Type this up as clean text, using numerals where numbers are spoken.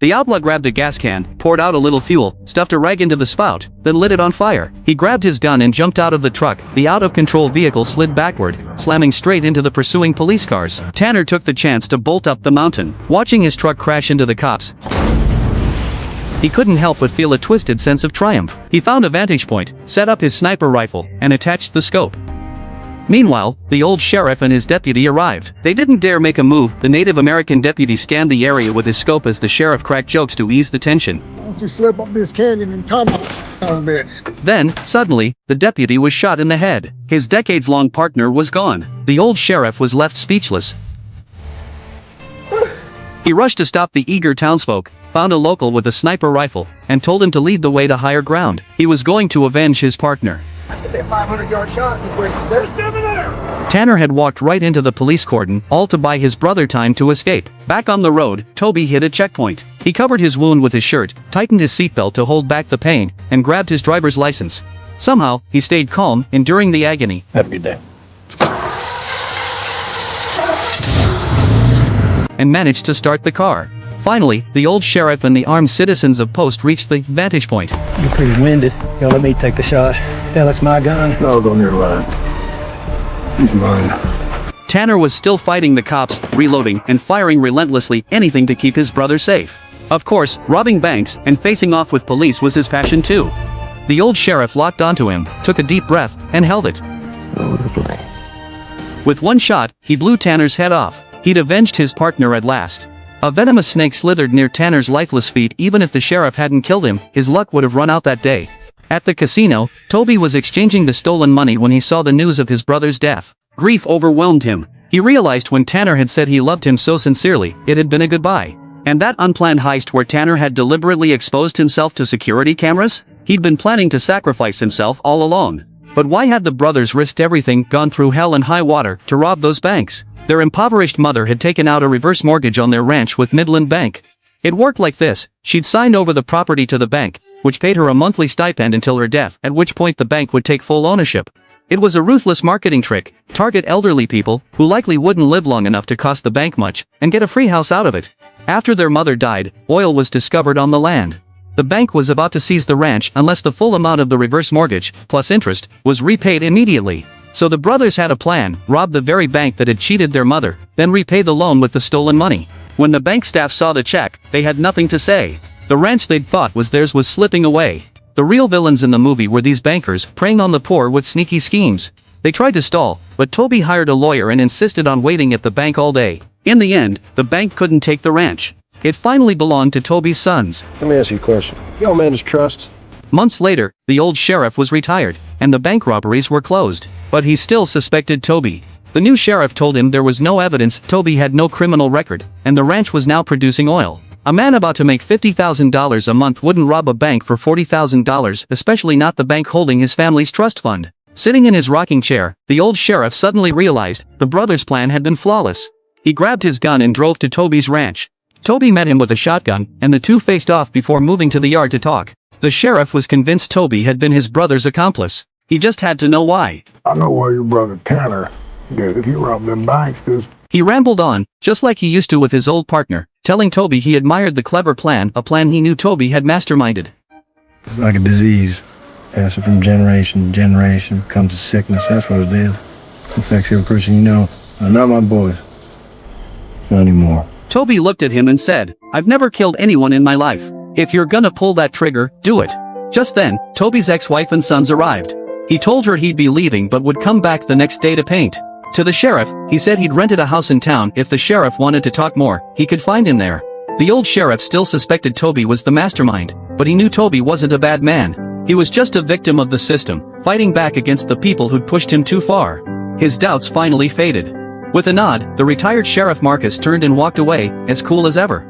The outlaw grabbed a gas can, poured out a little fuel, stuffed a rag into the spout, then lit it on fire. He grabbed his gun and jumped out of the truck. The out-of-control vehicle slid backward, slamming straight into the pursuing police cars. Tanner took the chance to bolt up the mountain. Watching his truck crash into the cops, he couldn't help but feel a twisted sense of triumph. He found a vantage point, set up his sniper rifle, and attached the scope. Meanwhile, the old sheriff and his deputy arrived. They didn't dare make a move. The Native American deputy scanned the area with his scope as the sheriff cracked jokes to ease the tension. Don't you slip up this canyon and come up, bitch. Then, suddenly, the deputy was shot in the head. His decades-long partner was gone. The old sheriff was left speechless. He rushed to stop the eager townsfolk, found a local with a sniper rifle, and told him to lead the way to higher ground. He was going to avenge his partner. That's gonna be a 500-yard shot. He's where he said. Tanner had walked right into the police cordon, all to buy his brother time to escape. Back on the road, Toby hit a checkpoint. He covered his wound with his shirt, tightened his seatbelt to hold back the pain, and grabbed his driver's license. Somehow, he stayed calm, enduring the agony. Have a good day. And managed to start the car. Finally, the old sheriff and the armed citizens of Post reached the vantage point. You're pretty winded. Yo, let me take the shot. Hell, that's my gun. No, go near the line. He's mine. Tanner was still fighting the cops, reloading, and firing relentlessly, anything to keep his brother safe. Of course, robbing banks and facing off with police was his passion too. The old sheriff locked onto him, took a deep breath, and held it. With one shot, he blew Tanner's head off. He'd avenged his partner at last. A venomous snake slithered near Tanner's lifeless feet. Even if the sheriff hadn't killed him, his luck would have run out that day. At the casino, Toby was exchanging the stolen money when he saw the news of his brother's death. Grief overwhelmed him. He realized when Tanner had said he loved him so sincerely, it had been a goodbye. And that unplanned heist where Tanner had deliberately exposed himself to security cameras? He'd been planning to sacrifice himself all along. But why had the brothers risked everything, gone through hell and high water, to rob those banks? Their impoverished mother had taken out a reverse mortgage on their ranch with Midland Bank. It worked like this: she'd signed over the property to the bank, which paid her a monthly stipend until her death, at which point the bank would take full ownership. It was a ruthless marketing trick, target elderly people, who likely wouldn't live long enough to cost the bank much, and get a free house out of it. After their mother died, oil was discovered on the land. The bank was about to seize the ranch unless the full amount of the reverse mortgage, plus interest, was repaid immediately. So the brothers had a plan: rob the very bank that had cheated their mother, then repay the loan with the stolen money. When the bank staff saw the check, they had nothing to say. The ranch they'd thought was theirs was slipping away. The real villains in the movie were these bankers, preying on the poor with sneaky schemes. They tried to stall, but Toby hired a lawyer and insisted on waiting at the bank all day. In the end, the bank couldn't take the ranch. It finally belonged to Toby's sons. Let me ask you a question. Y'all manage trust? Months later, the old sheriff was retired, and the bank robberies were closed. But he still suspected Toby. The new sheriff told him there was no evidence, Toby had no criminal record, and the ranch was now producing oil. A man about to make $50,000 a month wouldn't rob a bank for $40,000, especially not the bank holding his family's trust fund. Sitting in his rocking chair, the old sheriff suddenly realized the brothers' plan had been flawless. He grabbed his gun and drove to Toby's ranch. Toby met him with a shotgun, and the two faced off before moving to the yard to talk. The sheriff was convinced Toby had been his brother's accomplice. He just had to know why. I know why your brother Tanner did it. He robbed them banks because... He rambled on, just like he used to with his old partner, telling Toby he admired the clever plan, a plan he knew Toby had masterminded. It's like a disease. Passing from generation to generation, comes to sickness, that's what it is. Affects every person you know. Not my boys. Not anymore. Toby looked at him and said, "I've never killed anyone in my life. If you're gonna pull that trigger, do it." Just then, Toby's ex-wife and sons arrived. He told her he'd be leaving but would come back the next day to paint. To the sheriff, he said he'd rented a house in town. If the sheriff wanted to talk more, he could find him there. The old sheriff still suspected Toby was the mastermind, but he knew Toby wasn't a bad man. He was just a victim of the system, fighting back against the people who'd pushed him too far. His doubts finally faded. With a nod, the retired sheriff Marcus turned and walked away, as cool as ever.